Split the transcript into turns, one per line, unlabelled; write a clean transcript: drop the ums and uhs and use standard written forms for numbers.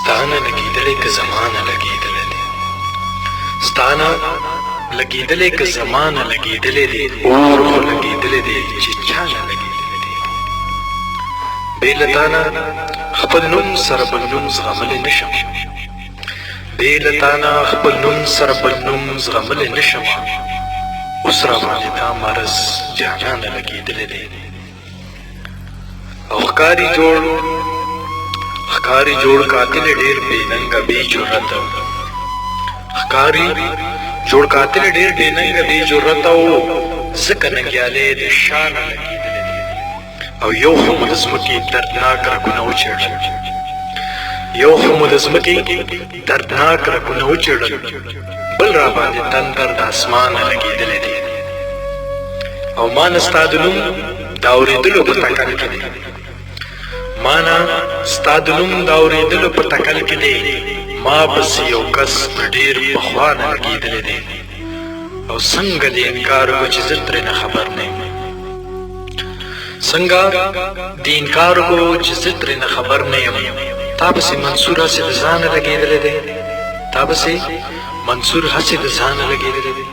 ستانه لګېدلې که زمانه لګېدلې دی ستانه لګېدلې که زمانه لګېدلې دی اور خو لګېدلې دی چې چانه لګېدلې دی بې له تانه خپل نوم سره بل نوم زغملی نشم بې له تانه خپل نوم سره بل نوم زغملی نشم اوس راباندې دا مرض جانانه لګېدلې دی او ښکاري جوړ قاتل ډېر بې ننګه بې جرأته ښکاري جوړ قاتل ډېر بې ننګه بې جرأته و ځکه ننګیالی د شانه لګېدلی دی او یو خو مو د ځمکې دردناک رګونه وچېړل بل راباندې تندر د اسمانه لګېدلی دی او ما نه ستا د نوم د اورېدلو په تکل کې دی ما نه ستا د نوم د اورېدلو په تکل کې دی ما پسې یو کس ډېر پخوا نه لګېدلی دی او څنګه دې انکار وکړو چې زه ترې نه خبر نه یم تا پسې منصور هسې د ځانه لګېدلی دی